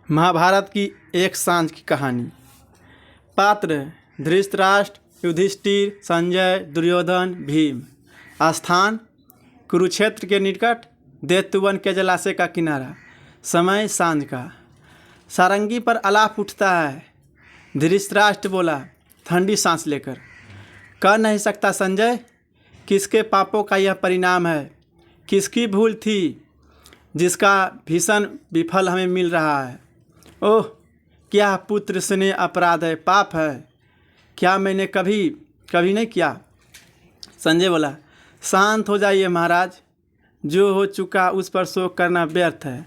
महाभारत की एक सांझ की कहानी। पात्र धृतराष्ट्र, युधिष्ठिर, संजय, दुर्योधन, भीम। स्थान कुरुक्षेत्र के निकट दैत्यवन के जलाशय का किनारा। समय सांझ का। सारंगी पर अलाप उठता है। धृतराष्ट्र बोला ठंडी सांस लेकर, कह नहीं सकता संजय, किसके पापों का यह परिणाम है, किसकी भूल थी जिसका भीषण विफल हमें मिल रहा है। ओह, क्या पुत्र स्नेह अपराध है, पाप है, क्या मैंने कभी नहीं किया। संजय बोला शांत हो जाइए महाराज, जो हो चुका उस पर शोक करना व्यर्थ है।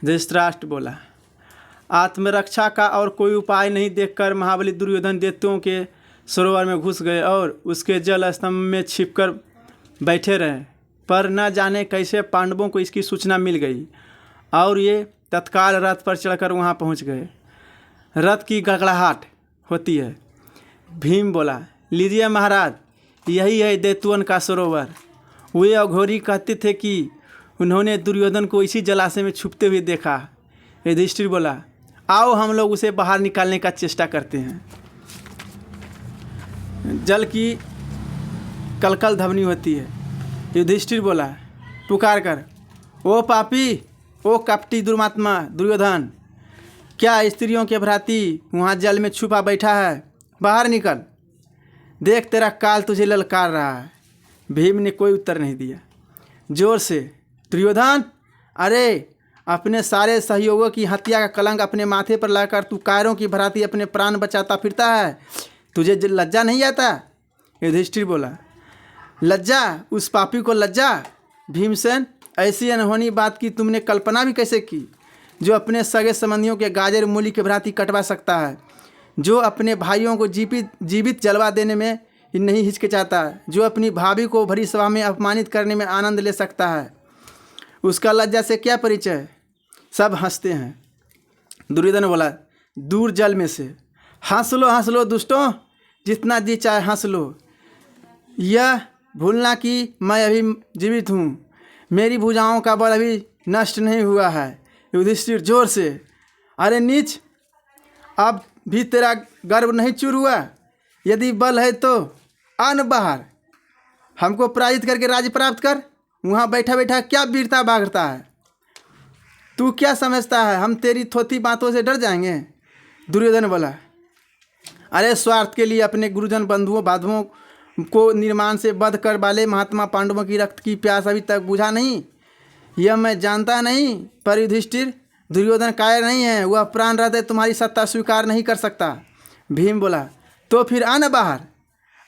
धृतराष्ट्र बोला आत्मरक्षा का और कोई उपाय नहीं देखकर महाबली दुर्योधन दैत्यों के सरोवर में घुस गए और उसके जल स्तंभ में छिपकर बैठे रहे, पर न जाने कैसे पांडवों को इसकी सूचना मिल गई और ये तत्काल रथ पर चढ़कर वहाँ पहुँच गए। रथ की गड़गड़ाहट होती है। भीम बोला लीजिए महाराज, यही है दैत्यवन का सरोवर। वे अघोरी कहते थे कि उन्होंने दुर्योधन को इसी जलाशय में छुपते हुए देखा। युधिष्ठिर बोला आओ हम लोग उसे बाहर निकालने का चेष्टा करते हैं। जल की कलकल ध्वनि होती है। युधिष्ठिर बोला पुकार कर, ओ पापी, ओ कपटी दुर्मात्मा दुर्योधन, क्या स्त्रियों के भ्राती वहाँ जल में छुपा बैठा है, बाहर निकल, देख तेरा काल तुझे ललकार रहा है। भीम ने कोई उत्तर नहीं दिया। जोर से दुर्योधन, अरे अपने सारे सहयोगों की हत्या का कलंक अपने माथे पर लाकर तू कायरों की भ्राती अपने प्राण बचाता फिरता है, तुझे लज्जा नहीं आता। युधिष्ठिर बोला लज्जा, उस पापी को लज्जा। भीमसेन, ऐसी अनहोनी बात की तुमने कल्पना भी कैसे की, जो अपने सगे संबंधियों के गाजर मूली के भ्रांति कटवा सकता है, जो अपने भाइयों को जीवित जलवा देने में नहीं हिचकिचाता, जो अपनी भाभी को भरी सभा में अपमानित करने में आनंद ले सकता है, उसका लज्जा से क्या परिचय। सब हंसते हैं। दुर्योधन बोला दूर जल में से, हंस लो दुष्टों, जितना जी चाहे हंस लो। यह भूलना कि मैं अभी जीवित हूँ, मेरी भुजाओं का बल अभी नष्ट नहीं हुआ है। युधिष्ठिर जोर से, अरे नीच, अब भी तेरा गर्व नहीं चूर हुआ। यदि बल है तो आन बाहर, हमको पराजित करके राज्य प्राप्त कर। वहाँ बैठा बैठा क्या वीरता बागरता है, तू क्या समझता है हम तेरी थोथी बातों से डर जाएंगे। दुर्योधन बोला अरे स्वार्थ के लिए अपने गुरुजन बंधुओं बांधवों को निर्माण से बध कर वाले महात्मा पांडवों की रक्त की प्यास अभी तक बुझा नहीं, यह मैं जानता नहीं। पर युधिष्ठिर, दुर्योधन कायर नहीं है, वह प्राण रहते तुम्हारी सत्ता स्वीकार नहीं कर सकता। भीम बोला तो फिर आना बाहर,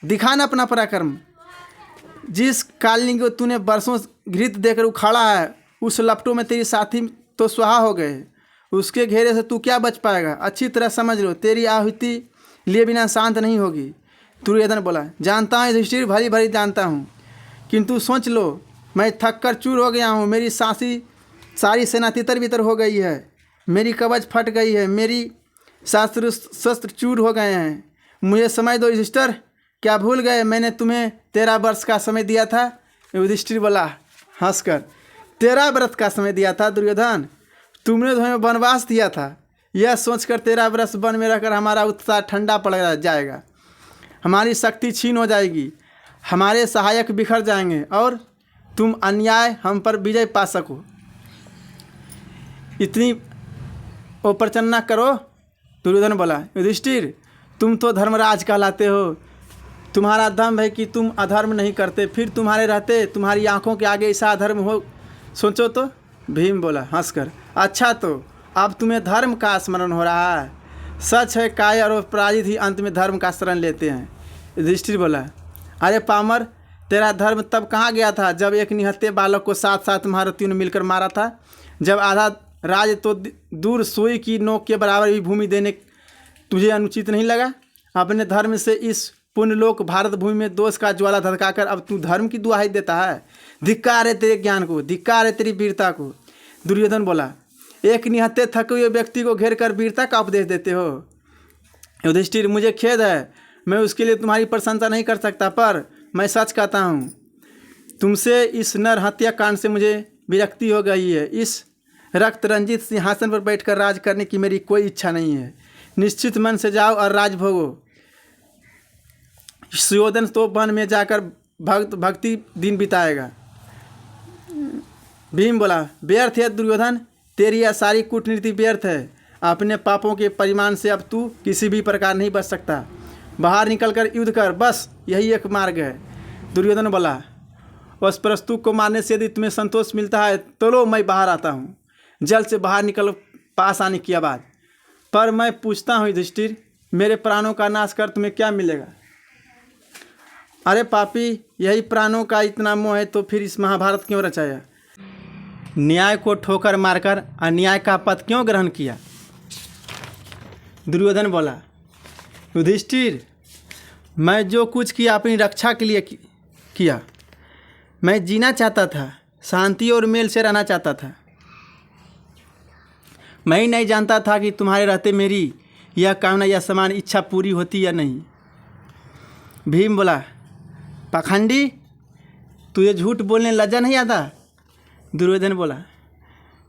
दिखाना अपना पराक्रम। जिस कालिनी को तूने बरसों घृत देकर उखाड़ा है, उस लपटों में तेरी साथी तो स्वाहा हो गए, उसके घेरे से तू क्या बच पाएगा। अच्छी तरह समझ लो, तेरी आहुति लिए बिना शांत नहीं होगी। दुर्योधन बोला जानता हूँ युधिष्ठिर, भली भली जानता हूँ, किंतु सोच लो, मैं थक कर चूर हो गया हूँ, मेरी सारी सेना तितर बितर हो गई है, मेरी कवच फट गई है, मेरी शस्त्र चूर हो गए हैं। मुझे समय दो युधिष्ठिर, क्या भूल गए मैंने तुम्हें 13 वर्ष का समय दिया था। युधिष्ठिर बोला हंसकर 13 वर्ष का समय दिया था दुर्योधन, तुमने तो हमें वनवास दिया था। यह सोचकर 13 वर्ष वन में रहकर हमारा उत्साह ठंडा पड़ जाएगा, हमारी शक्ति छीन हो जाएगी, हमारे सहायक बिखर जाएंगे और तुम अन्याय हम पर विजय पा सको। इतनी ओपरचना करो। दुर्योधन बोला युधिष्ठिर, तुम तो धर्मराज कहलाते हो, तुम्हारा दम है कि तुम अधर्म नहीं करते, फिर तुम्हारे रहते तुम्हारी आंखों के आगे ऐसा अधर्म हो, सोचो तो। भीम बोला हंसकर अच्छा, तो अब तुम्हें धर्म का स्मरण हो रहा है। सच है कायर और पराजित ही अंत में धर्म का शरण लेते हैं। युधिष्ठिर बोला अरे पामर, तेरा धर्म तब कहाँ गया था जब एक निहत्थे बालक को 7 महारथियों ने मिलकर मारा था, जब आधा राज तो दूर सुई की नोक के बराबर भी भूमि देने तुझे अनुचित नहीं लगा। अपने धर्म से इस पुण्यलोक भारत भूमि में दोष का ज्वाला धधकाकर अब तू धर्म की दुहाई देता है। धिक्कार है तेरे ज्ञान को, धिक्कार है तेरी वीरता को। दुर्योधन बोला एक निहत्थे थके हुए व्यक्ति को घेर कर वीरता का उपदेश देते हो। युधिष्ठिर, मुझे खेद है, मैं उसके लिए तुम्हारी प्रशंसा नहीं कर सकता, पर मैं सच कहता हूँ, तुमसे इस नर हत्या कांड से मुझे विरक्ति हो गई है। इस रक्त रंजित सिंहासन पर बैठकर राज करने की मेरी कोई इच्छा नहीं है। निश्चित मन से जाओ और राज भोगो। सुयोधन तो वन में जाकर भक्ति दिन बिताएगा। भीम बोला, व्यर्थ है दुर्योधन, तेरी यह सारी कूटनीति व्यर्थ है। अपने पापों के परिमाण से अब तू किसी भी प्रकार नहीं बच सकता। बाहर निकलकर युद्ध कर, बस यही एक मार्ग है। दुर्योधन बोला, उस प्रस्तुत को मारने से यदि तुम्हें संतोष मिलता है तो लो, मैं बाहर आता हूँ। जल्द से बाहर निकल पास आने की आवाज़। पर मैं पूछता हूँ युधिष्ठिर, मेरे प्राणों का नाश कर तुम्हें क्या मिलेगा? अरे पापी, यही प्राणों का इतना मोह है तो फिर इस महाभारत क्यों रचाया? न्याय को ठोकर मारकर अन्याय का पथ क्यों ग्रहण किया? दुर्योधन बोला, युधिष्ठिर, मैं जो कुछ किया अपनी रक्षा के लिए किया। मैं जीना चाहता था, शांति और मेल से रहना चाहता था। मैं ही नहीं जानता था कि तुम्हारे रहते मेरी यह कामना या समान इच्छा पूरी होती या नहीं। भीम बोला, पाखंडी, तुझे झूठ बोलने लज्जा नहीं आता? दुर्योधन बोला,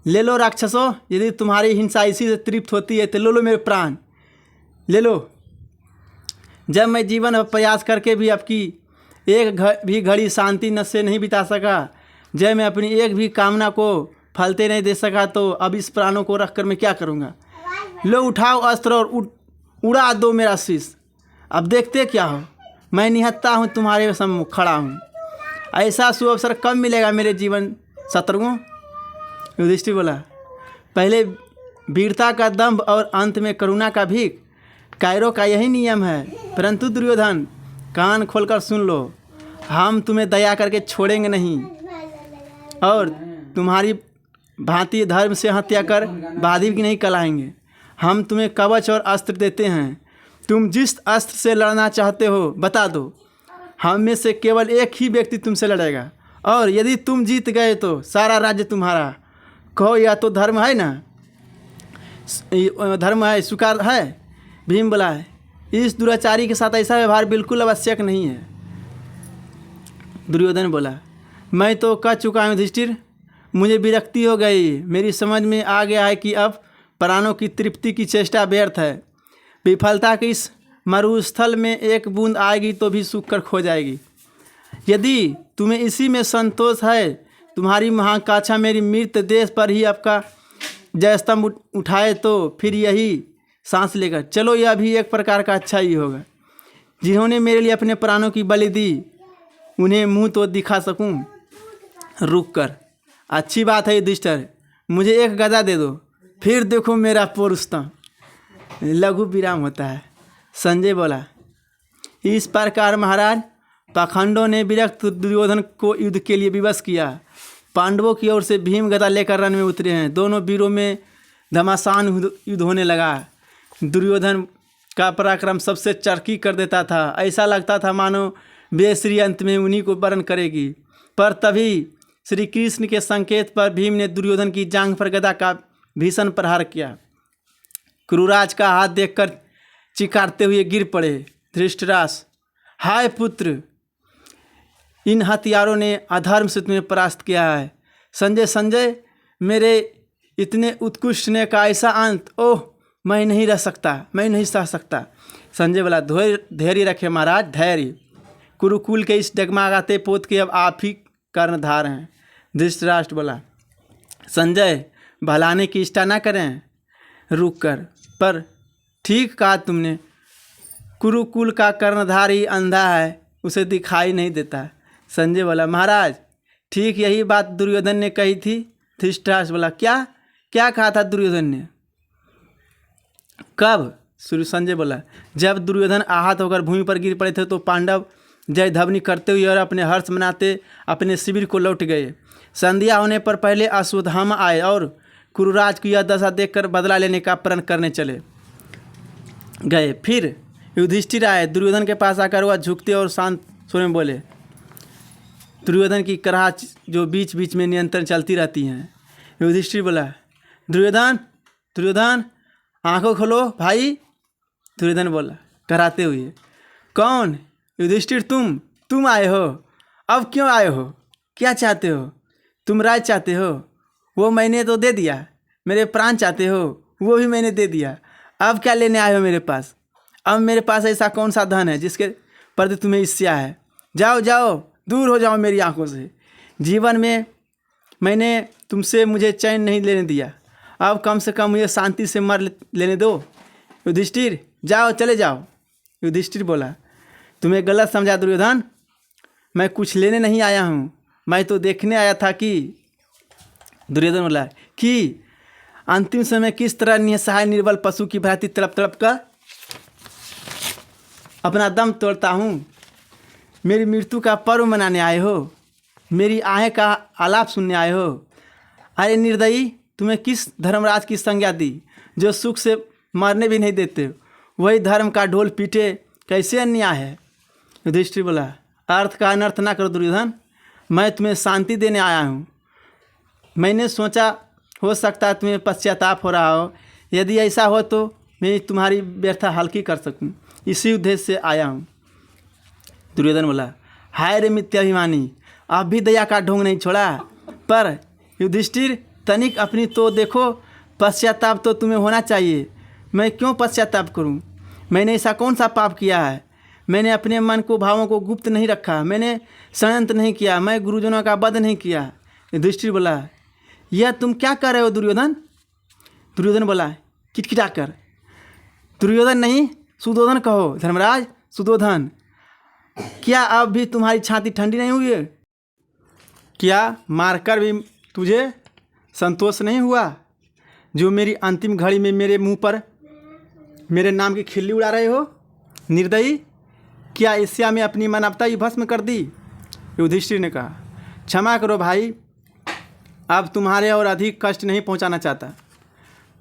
ले लो राक्षसों, यदि तुम्हारी हिंसा इसी से तृप्त होती है तो लो मेरे प्राण, ले लो। जब मैं जीवन प्रयास करके भी आपकी एक भी घड़ी शांति न से नहीं बिता सका, जब मैं अपनी एक भी कामना को फलते नहीं दे सका, तो अब इस प्राणों को रख कर मैं क्या करूँगा? लो उठाओ अस्त्र और उड़ा दो मेरा शीश। अब देखते क्या हो, मैं निहत्ता हूँ, तुम्हारे सम्मुख खड़ा हूँ। ऐसा सुअवसर कब मिलेगा मेरे जीवन शत्रुओं? युधिष्ठिर बोला, पहले वीरता का दंभ और अंत में करुणा का भीख, कायरों का यही नियम है। परंतु दुर्योधन, कान खोलकर सुन लो, हम तुम्हें दया करके छोड़ेंगे नहीं और तुम्हारी भांति धर्म से हत्या कर बाधी भी नहीं कलाएंगे। हम तुम्हें कवच और अस्त्र देते हैं, तुम जिस अस्त्र से लड़ना चाहते हो बता दो, हम में से केवल एक ही व्यक्ति तुमसे लड़ेगा, और यदि तुम जीत गए तो सारा राज्य तुम्हारा। कहो, यह तो धर्म है ना? धर्म है, स्वीकार है? भीम बोला, इस दुराचारी के साथ ऐसा व्यवहार बिल्कुल आवश्यक नहीं है। दुर्योधन बोला, मैं तो कह चुका हूँ युधिष्ठिर, मुझे विरक्ति हो गई। मेरी समझ में आ गया है कि अब प्राणों की तृप्ति की चेष्टा व्यर्थ है। विफलता के इस मरुस्थल में एक बूंद आएगी तो भी सूख कर खो जाएगी। यदि तुम्हें इसी में संतोष है, तुम्हारी महाकांक्षा मेरी मृत देश पर ही आपका जयस्तंभ उठाए, तो फिर यही सांस लेकर चलो, यह भी एक प्रकार का अच्छा ही होगा। जिन्होंने मेरे लिए अपने प्राणों की बलि दी, उन्हें मुंह तो दिखा सकूं रुक कर। अच्छी बात है युधिष्ठिर, मुझे एक गदा दे दो, फिर देखो मेरा पौरुषता। लघु विराम होता है। संजय बोला, इस प्रकार महाराज, पाखंडों ने विरक्त दुर्योधन को युद्ध के लिए विवश किया। पांडवों की ओर से भीम गदा लेकर रण में उतरे हैं। दोनों वीरों में घमासान युद्ध होने लगा। दुर्योधन का पराक्रम सबसे चरकी कर देता था। ऐसा लगता था मानो बेश्री अंत में उन्हीं को वरण करेगी। पर तभी श्री कृष्ण के संकेत पर भीम ने दुर्योधन की जांघ पर गदा का भीषण प्रहार किया। क्रूराज का हाथ देखकर चिकारते हुए गिर पड़े। धृतराष्ट्र, हाय पुत्र, इन हथियारों ने अधर्म से तुम्हें परास्त किया है। संजय, मेरे इतने उत्कृष्ट ने का ऐसा अंत, ओह, मैं नहीं रह सकता, मैं नहीं सह सकता। संजय बोला, धैर्य रखे महाराज, धैर्य। कुरुकुल के इस डगमगाते पोत के अब आप ही कर्णधार हैं। धृतराष्ट्र बोला, संजय, भलाने की इच्छा ना करें, रुक कर। पर ठीक कहा तुमने, कुरुकुल का कर्णधार ही अंधा है, उसे दिखाई नहीं देता। संजय बोला, महाराज, ठीक यही बात दुर्योधन ने कही थी। धृतराष्ट्र बोला, क्या कहा था दुर्योधन ने? कब? संजय बोला, जब दुर्योधन आहत होकर भूमि पर गिर पड़े थे तो पांडव जय ध्वनि करते हुए और अपने हर्ष मनाते अपने शिविर को लौट गए। संध्या होने पर पहले अश्वत्थामा आए और कुरुराज की यह दशा देखकर बदला लेने का प्रण करने चले गए। फिर युधिष्ठिर आए। दुर्योधन के पास आकर वह झुकते और शांत स्वर में बोले। दुर्योधन की कराहट जो बीच बीच में नियंत्रण चलती रहती हैं। युधिष्ठिर बोला, दुर्योधन, आंखों खोलो भाई। दुर्योधन बोला कराते हुए, कौन? युधिष्ठिर, तुम आए हो? अब क्यों आए हो? क्या चाहते हो? तुम राज चाहते हो? वो मैंने तो दे दिया। मेरे प्राण चाहते हो, वो भी मैंने दे दिया। अब क्या लेने आए हो मेरे पास? अब मेरे पास ऐसा कौन सा धन है जिसके प्रति तुम्हें ईर्ष्या है? जाओ जाओ, दूर हो जाओ मेरी आंखों से। जीवन में मैंने तुमसे मुझे चैन नहीं लेने दिया, अब कम से कम मुझे शांति से मर लेने दो। युधिष्ठिर जाओ, चले जाओ। युधिष्ठिर बोला, तुम्हें गलत समझा दुर्योधन, मैं कुछ लेने नहीं आया हूँ, मैं तो देखने आया था कि। दुर्योधन बोला कि अंतिम समय किस तरह निसहाय निर्बल पशु की भांति तड़प तड़प कर अपना दम तोड़ता हूँ। मेरी मृत्यु का पर्व मनाने आए हो, मेरी आहें का आलाप सुनने आए हो। अरे निर्दयी, तुम्हें किस धर्मराज की संज्ञा दी जो सुख से मरने भी नहीं देते? वही धर्म का ढोल पीटे, कैसे अन्याय है। युधिष्ठिर बोला, अर्थ का अनर्थ ना करो दुर्योधन, मैं तुम्हें शांति देने आया हूँ। मैंने सोचा हो सकता है तुम्हें पश्चाताप हो रहा हो, यदि ऐसा हो तो मैं तुम्हारी व्यर्था हल्की कर सकूँ, इसी उद्देश्य से आया हूँ। दुर्योधन बोला, हाय रे मिथ्याभिमानी, आप भी दया का ढोंग नहीं छोड़ा। पर युधिष्ठिर, तनिक अपनी तो देखो, पश्चाताप तो तुम्हें होना चाहिए। मैं क्यों पश्चाताप करूं? मैंने ऐसा कौन सा पाप किया है? मैंने अपने मन को भावों को गुप्त नहीं रखा, मैंने षड्यंत्र नहीं किया, मैं गुरुजनों का वध नहीं किया। युधिष्ठिर बोला, यह तुम क्या कर रहे हो दुर्योधन? दुर्योधन बोला किटकिटा कर, दुर्योधन नहीं सुधोधन कहो। धर्मराज सुधोधन, क्या अब भी तुम्हारी छाती ठंडी नहीं हुई है? क्या मारकर भी तुझे संतोष नहीं हुआ, जो मेरी अंतिम घड़ी में मेरे मुंह पर मेरे नाम की खिल्ली उड़ा रहे हो? निर्दयी, क्या ईर्ष्या में अपनी मानवता ही भस्म कर दी? युधिष्ठिर ने कहा, क्षमा करो भाई, अब तुम्हारे और अधिक कष्ट नहीं पहुंचाना चाहता,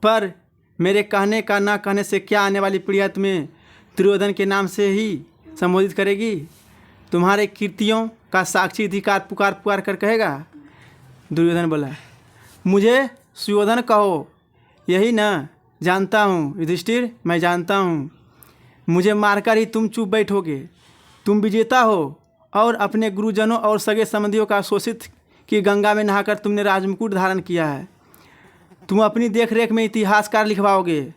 पर मेरे कहने का ना कहने से क्या आने वाली पीढ़ियाँ तुम्हें दुर्योधन के नाम से ही संबोधित करेगी? तुम्हारे कीर्तियों का साक्षी अधिकार पुकार पुकार कर कहेगा। दुर्योधन बोला, मुझे सुयोधन कहो, यही ना? जानता हूँ युधिष्ठिर, मैं जानता हूँ, मुझे मारकर ही तुम चुप बैठोगे। तुम विजेता हो और अपने गुरुजनों और सगे संबंधियों का शोषित की गंगा में नहाकर तुमने राजमुकुट धारण किया है। तुम अपनी देख रेख में इतिहासकार लिखवाओगे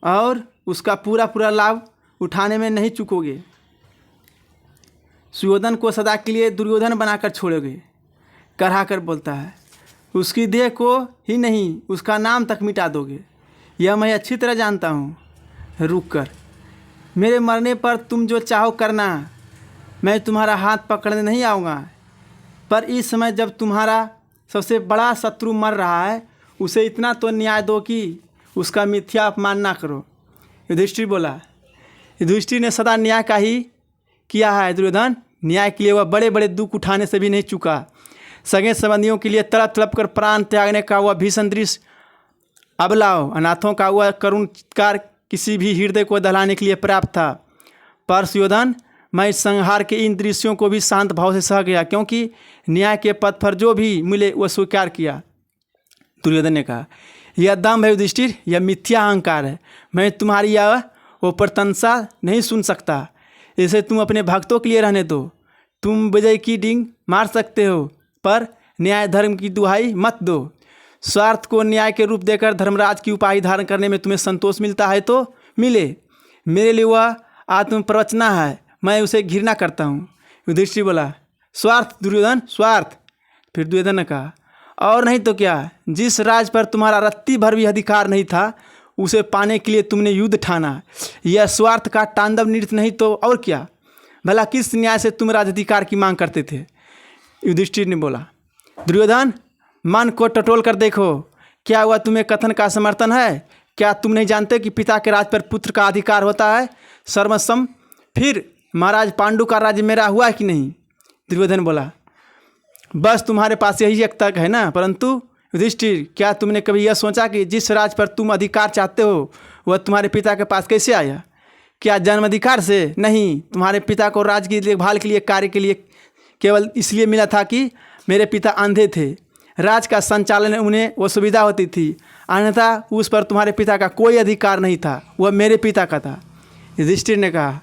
और उसका पूरा पूरा लाभ उठाने में नहीं चूकोगे। सुयोधन को सदा के लिए दुर्योधन बनाकर छोड़ोगे। करहा कर बोलता है, उसकी देह को ही नहीं उसका नाम तक मिटा दोगे, यह मैं अच्छी तरह जानता हूँ। रुक कर, मेरे मरने पर तुम जो चाहो करना, मैं तुम्हारा हाथ पकड़ने नहीं आऊँगा, पर इस समय जब तुम्हारा सबसे बड़ा शत्रु मर रहा है, उसे इतना तो न्याय दो कि उसका मिथ्या अपमान ना करो। युधिष्ठिर बोला, युधिष्ठिर ने सदा न्याय का ही किया है दुर्योधन, न्याय के लिए वह बड़े बड़े दुख उठाने से भी नहीं चूका। सगे संबंधियों के लिए तड़प तड़प कर प्राण त्यागने का वह भीषण दृश्य, अबलाओ अनाथों का वह करुण चित्कार किसी भी हृदय को दहलाने के लिए पर्याप्त था। पर सुयोधन, मैं इस संहार के इन दृश्यों को भी शांत भाव से सह गया, क्योंकि न्याय के पथ पर जो भी मिले वह स्वीकार किया। दुर्योधन ने कहा, यह दम्भ है युधिष्ठिर, यह मिथ्या अहंकार है, मैं तुम्हारी यह वो प्रशंसा नहीं सुन सकता। इसे तुम अपने भक्तों के लिए रहने दो। तुम विजय की डींग मार सकते हो, पर न्याय धर्म की दुहाई मत दो। स्वार्थ को न्याय के रूप देकर धर्मराज की उपाधि धारण करने में तुम्हें संतोष मिलता है तो मिले, मेरे लिए वह आत्म प्रवचना है, मैं उसे घृणा करता हूँ। युधिष्ठिर बोला, स्वार्थ दुर्योधन, स्वार्थ। फिर दुर्योधन ने कहा, और नहीं तो क्या, जिस राज पर तुम्हारा रत्ती भर भी अधिकार नहीं था, उसे पाने के लिए तुमने युद्ध ठाना, यह स्वार्थ का तांडव नृत्य नहीं तो और क्या? भला किस न्याय से तुम राजाधिकार की मांग करते थे? युधिष्ठिर ने बोला, दुर्योधन, मन को टटोल कर देखो, क्या हुआ तुम्हें कथन का समर्थन है? क्या तुम नहीं जानते कि पिता के राज पर पुत्र का अधिकार होता है सर्वसम? फिर महाराज पांडु का राज्य मेरा हुआ कि नहीं? दुर्योधन बोला, बस तुम्हारे पास यही एक तर्क है ना, परंतु युधिष्ठिर, क्या तुमने कभी यह सोचा कि जिस राज पर तुम अधिकार चाहते हो वह तुम्हारे पिता के पास कैसे आया? क्या जन्म अधिकार से? नहीं, तुम्हारे पिता को राज्य की देखभाल के लिए, कार्य के लिए केवल इसलिए मिला था कि मेरे पिता अंधे थे, राज का संचालन उन्हें वो सुविधा होती थी, अन्यथा उस पर तुम्हारे पिता का कोई अधिकार नहीं था, वह मेरे पिता का था। युधिष्ठिर ने कहा,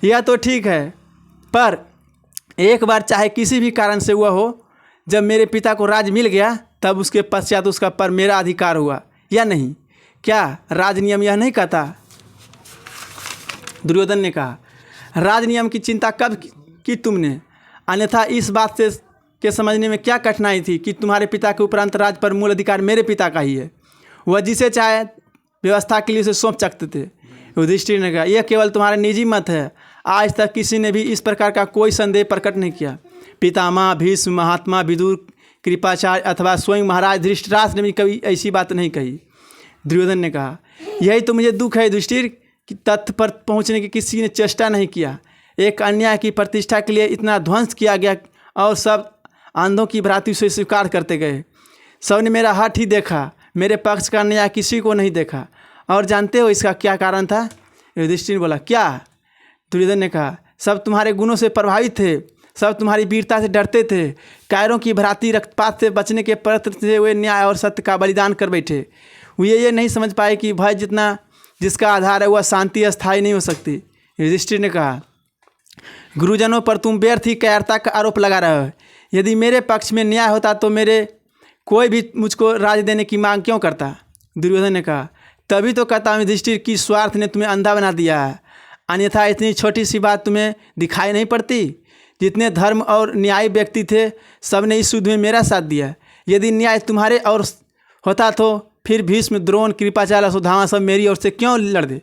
यह तो ठीक है, पर एक बार चाहे किसी भी कारण से हुआ हो, जब मेरे पिता को राज मिल गया तब उसके पश्चात उसका पर मेरा अधिकार हुआ या नहीं? क्या राज नियम यह नहीं कहता? दुर्योधन ने कहा, राज नियम की चिंता कब की तुमने? अन्यथा इस बात से के समझने में क्या कठिनाई थी कि तुम्हारे पिता के उपरांत राज पर मूल अधिकार मेरे पिता का ही है। वह जिसे चाहे व्यवस्था के लिए उसे सौंप सकते थे। युधिष्ठिर ने कहा, यह केवल तुम्हारा निजी मत है। आज तक किसी ने भी इस प्रकार का कोई संदेह प्रकट नहीं किया। पितामह भीष्म, महात्मा विदुर, कृपाचार्य अथवा स्वयं महाराज धृतराष्ट्र ने भी कभी ऐसी बात नहीं कही। दुर्योधन ने कहा, यही तो मुझे दुख है युधिष्ठिर कि तथ्य पर पहुँचने की किसी ने चेष्टा नहीं किया। एक अन्याय की प्रतिष्ठा के लिए इतना ध्वंस किया गया और सब अंधों की भांति उसे स्वीकार करते गए। सबने मेरा हठ ही देखा, मेरे पक्ष का न्याय किसी को नहीं देखा। और जानते हो इसका क्या कारण था? युधिष्ठिर ने बोला, क्या? दुर्योधन ने कहा, सब तुम्हारे गुणों से प्रभावित थे, सब तुम्हारी वीरता से डरते थे। कायरों की भ्रांति रक्तपात से बचने के प्रयत्न से वे न्याय और सत्य का बलिदान कर बैठे। वे ये नहीं समझ पाए कि भय जितना जिसका आधार है वह शांति अस्थायी नहीं हो सकती। युधिष्ठिर ने कहा, गुरुजनों पर तुम व्यर्थ ही कायरता का आरोप लगा रहे हो। यदि मेरे पक्ष में न्याय होता तो मेरे कोई भी मुझको राज देने की मांग क्यों करता? दुर्योधन ने कहा, तभी तो कहता हूँ युधिष्ठिर की स्वार्थ ने तुम्हें अंधा बना दिया है। अन्यथा इतनी छोटी सी बात तुम्हें दिखाई नहीं पड़ती? जितने धर्म और न्यायी व्यक्ति थे सब ने इस युद्ध में मेरा साथ दिया। यदि न्याय तुम्हारे और होता तो फिर भीष्म, द्रोण, कृपाचार्य, सुधामा सब मेरी ओर से क्यों लड़ते?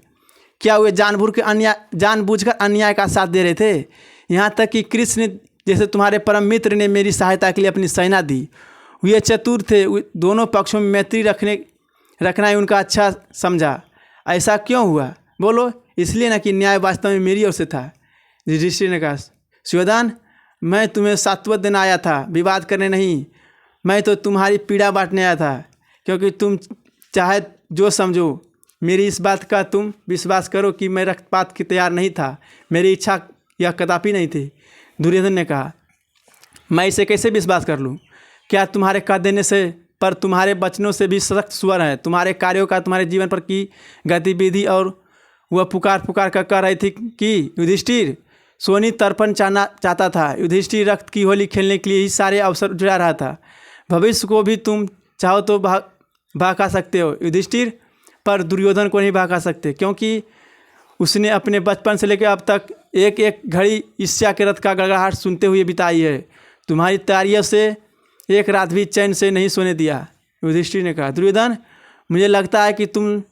क्या वे जानबूझकर अन्याय का साथ दे रहे थे? यहाँ तक कि कृष्ण जैसे तुम्हारे परम मित्र ने मेरी सहायता के लिए अपनी सेना दी। वे चतुर थे, दोनों पक्षों में मैत्री रखना ही उनका अच्छा समझा। ऐसा क्यों हुआ बोलो? इसलिए ना कि न्याय वास्तव में मेरी ओर से था। युधिष्ठिर ने कहा, सुयोधन, मैं तुम्हें सात्वत देने आया था, विवाद करने नहीं। मैं तो तुम्हारी पीड़ा बांटने आया था, क्योंकि तुम चाहे जो समझो, मेरी इस बात का तुम विश्वास करो कि मैं रक्तपात की तैयार नहीं था। मेरी इच्छा यह कदापि नहीं थी। दुर्योधन ने कहा, मैं इसे कैसे विश्वास कर लूँ? क्या तुम्हारे कह देने से पर तुम्हारे वचनों से भी सख्त स्वर है। तुम्हारे कार्यों का तुम्हारे जीवन पर की गतिविधि और वह पुकार कर कह रही थी कि युधिष्ठिर सोनी तर्पण चाहता था। युधिष्ठिर रक्त की होली खेलने के लिए ही सारे अवसर जुड़ा रहा था। भविष्य को भी तुम चाहो तो बहका सकते हो युधिष्ठिर, पर दुर्योधन को नहीं बहका सकते, क्योंकि उसने अपने बचपन से लेकर अब तक एक एक घड़ी ईर्ष्या के रथ का गड़गड़ाहट सुनते हुए बिताई है। तुम्हारी तैयारियों से एक रात भी चैन से नहीं सोने दिया। युधिष्ठिर ने कहा, दुर्योधन, मुझे लगता है कि तुम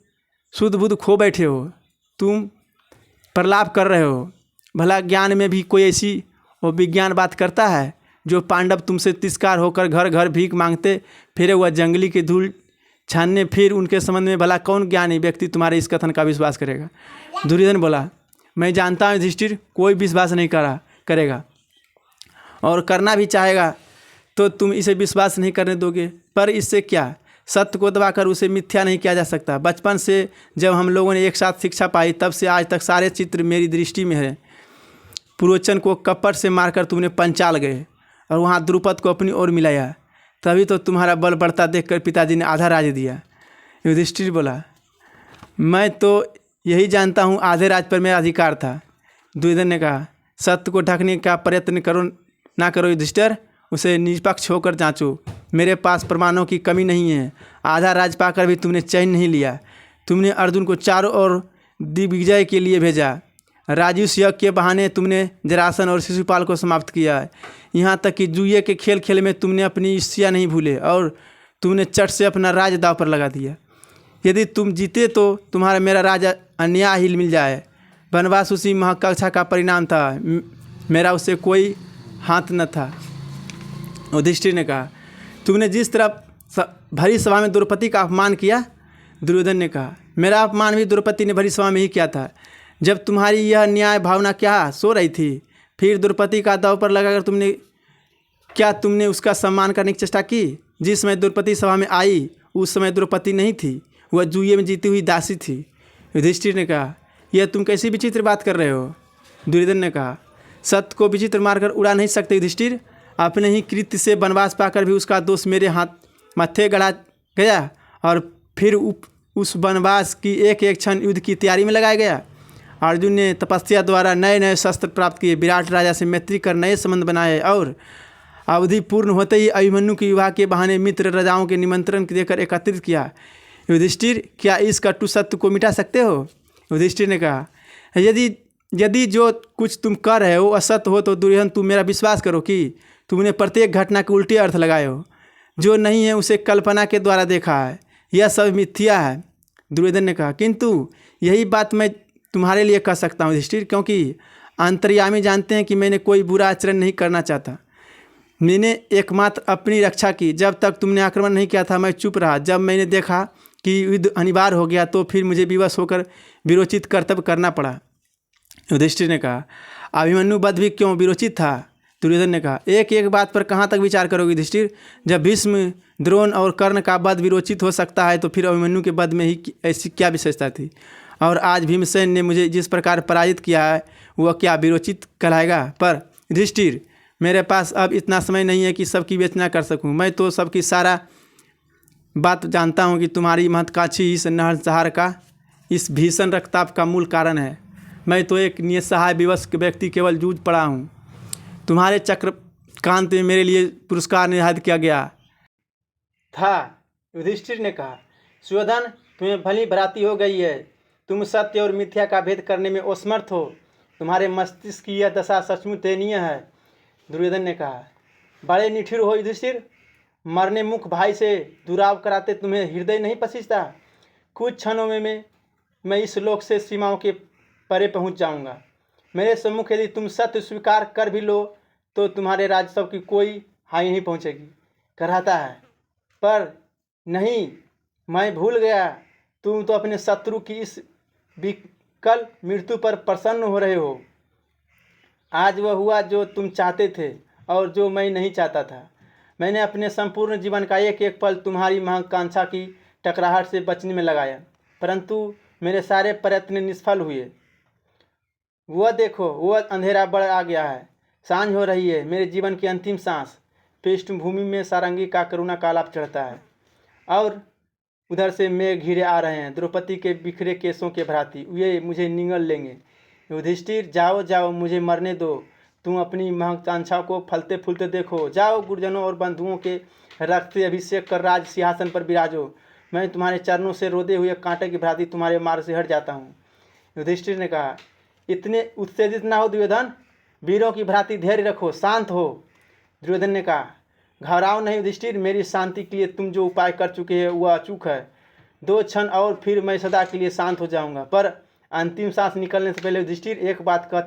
शुद्ध बुद्ध खो बैठे हो। तुम प्रलाप कर रहे हो। भला ज्ञान में भी कोई ऐसी वो विज्ञान बात करता है? जो पांडव तुमसे तिरस्कार होकर घर घर भीख मांगते फिर वह जंगली की धूल छानने, फिर उनके संबंध में भला कौन ज्ञानी व्यक्ति तुम्हारे इस कथन का विश्वास करेगा? दुर्योधन बोला, मैं जानता हूँ युधिष्ठिर कोई विश्वास नहीं करेगा, और करना भी चाहेगा तो तुम इसे विश्वास नहीं करने दोगे। पर इससे क्या? सत्य को दबाकर उसे मिथ्या नहीं किया जा सकता। बचपन से जब हम लोगों ने एक साथ शिक्षा पाई तब से आज तक सारे चित्र मेरी दृष्टि में है। पुरोचन को कपट से मारकर तुमने पंचाल गए और वहाँ द्रुपद को अपनी ओर मिलाया। तभी तो तुम्हारा बल बढ़ता देखकर पिताजी ने आधा राज्य दिया। युधिष्ठिर बोला, मैं तो यही जानता हूँ आधे राज्य पर मेरा अधिकार था। दुर्योधन ने कहा, सत्य को ढकने का प्रयत्न ना करो युधिष्ठिर, उसे निष्पक्ष होकर जांचो। मेरे पास प्रमाणों की कमी नहीं है। आधा राज्य पाकर भी तुमने चैन नहीं लिया। तुमने अर्जुन को चारों ओर दिग्विजय के लिए भेजा। राजूष यज्ञ के बहाने तुमने जरासन और शिशुपाल को समाप्त किया। यहाँ तक कि जुए के खेल में तुमने अपनी ईर्ष्या नहीं भूले और तुमने चट से अपना राज दाव पर लगा दिया। यदि तुम जीते तो तुम्हारा मेरा राज अन्याय ही मिल जाए। वनवास उसी महाकक्षा का परिणाम था, मेरा उससे कोई हाथ न था। युधिष्ठिर ने कहा, तुमने जिस तरह भरी सभा में द्रौपदी का अपमान किया। दुर्योधन ने कहा, मेरा अपमान भी द्रौपदी ने भरी सभा में ही किया था। जब तुम्हारी यह न्याय भावना क्या सो रही थी, फिर द्रौपदी का दाव पर लगाकर तुमने उसका सम्मान करने की चेष्टा की? जिस समय द्रौपदी सभा में आई उस समय द्रौपदी नहीं थी, वह जुए में जीती हुई दासी थी। युधिष्ठिर ने कहा, यह तुम कैसी विचित्र बात कर रहे हो? दुर्योधन ने कहा, सत्य को विचित्र मारकर उड़ा नहीं सकते युधिष्ठिर। अपने ही कृत्य से वनवास पाकर भी उसका दोष मेरे मत्थे गड़ा गया और फिर उस वनवास की एक एक क्षण युद्ध की तैयारी में लगाया गया। अर्जुन ने तपस्या द्वारा नए नए शस्त्र प्राप्त किए, विराट राजा से मैत्री कर नए संबंध बनाए और अवधि पूर्ण होते ही अभिमन्यु के विवाह के बहाने मित्र राजाओं के निमंत्रण देकर एकत्रित किया। युधिष्ठिर, क्या इस कटु सत्य को मिटा सकते हो? युधिष्ठिर ने कहा, यदि जो कुछ तुम कर रहे हो असत्य हो तो दुर्योधन तुम मेरा विश्वास करो कि तुमने प्रत्येक घटना के उल्टे अर्थ लगाए हो। जो नहीं है उसे कल्पना के द्वारा देखा है, यह सब मिथ्या है। दुर्योधन ने कहा, किंतु यही बात मैं तुम्हारे लिए कह सकता हूँ युधिष्ठिर, क्योंकि अंतर्यामी जानते हैं कि मैंने कोई बुरा आचरण नहीं करना चाहता। मैंने एकमात्र अपनी रक्षा की। जब तक तुमने आक्रमण नहीं किया था मैं चुप रहा। जब मैंने देखा कि युद्ध अनिवार्य हो गया तो फिर मुझे विवश होकर विरोचित कर्तव्य करना पड़ा। युधिष्ठिर ने कहा, अभिमन्यु वध भी क्यों विरोचित था? दुर्योधन ने कहा, एक एक बात पर कहाँ तक विचार करोगे युधिष्ठिर? जब भीष्म, द्रोण और कर्ण का वध विरोचित हो सकता है तो फिर अभिमन्यु के वध में ही ऐसी क्या विशेषता थी? और आज भीमसेन ने मुझे जिस प्रकार पराजित किया है वह क्या विरोचित कहलाएगा? पर युधिष्ठिर, मेरे पास अब इतना समय नहीं है कि सबकी विवेचना कर सकूं। मैं तो सबकी सारा बात जानता हूं कि तुम्हारी महत्वाकांक्षी इस नरसंहार का, इस भीषण रक्तपात का मूल कारण है। मैं तो एक निस्सहाय विवश व्यक्ति केवल जूझ पड़ा हूँ। तुम्हारे चक्रकांत में मेरे लिए पुरस्कार निर्धारित किया गया था। युधिष्ठिर ने कहा, सुयोधन, तुम्हें भली भ्रांति हो गई है। तुम सत्य और मिथ्या का भेद करने में असमर्थ हो। तुम्हारे मस्तिष्क की यह दशा सचमुच दयनीय है। दुर्योधन ने कहा, बड़े निठुर हो युधिष्ठिर। मरने मुख भाई से दुराव कराते तुम्हें हृदय नहीं पसीजता? कुछ क्षणों में मैं इस लोक से सीमाओं के परे पहुंच जाऊंगा। मेरे सम्मुख यदि तुम सत्य स्वीकार कर भी लो तो तुम्हारे राजस्व की कोई हानि नहीं पहुंचेगी। कहता है, पर नहीं, मैं भूल गया। तुम तो अपने शत्रु की इस विकल मृत्यु पर प्रसन्न हो रहे हो। आज वह हुआ जो तुम चाहते थे और जो मैं नहीं चाहता था। मैंने अपने संपूर्ण जीवन का एक एक पल तुम्हारी महत्वाकांक्षा की टकराहट से बचने में लगाया, परंतु मेरे सारे प्रयत्न निष्फल हुए। वह देखो, वह अंधेरा बढ़ आ गया है। सांझ हो रही है। मेरे जीवन की अंतिम सांस। पृष्ठभूमि में सारंगी का करुणा का आलाप चढ़ता है और उधर से मेघ घिरे आ रहे हैं, द्रौपदी के बिखरे केसों के भ्रांति। वे मुझे निगल लेंगे। युधिष्ठिर, जाओ जाओ, मुझे मरने दो। तुम अपनी महत्वाकांक्षा को फलते फूलते देखो। जाओ, गुरुजनों और बंधुओं के रक्त से अभिषेक कर राज सिंहासन पर विराजो। मैं तुम्हारे चरणों से रोदे हुए कांटे की भ्रांति तुम्हारे मार्ग से हट जाता हूँ। युधिष्ठिर ने कहा, इतने उत्तेजित ना हो दुर्योधन। वीरों की भ्रांति धैर्य रखो, शांत हो। दुर्योधन ने कहा, घबराओ नहीं युधिष्ठिर। मेरी शांति के लिए तुम जो उपाय कर चुके हैं वह अचूक है। 2 क्षण और फिर मैं सदा के लिए शांत हो जाऊंगा। पर अंतिम सांस निकलने से पहले युधिष्ठिर, एक बात कह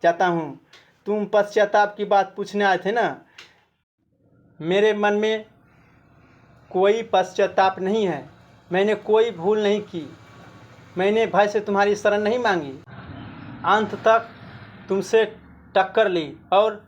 चाहता हूँ। तुम पश्चाताप की बात पूछने आए थे ना? मेरे मन में कोई पश्चाताप नहीं है। मैंने कोई भूल नहीं की। मैंने भय से तुम्हारी शरण नहीं मांगी। अंत तक तुमसे टक्कर ली और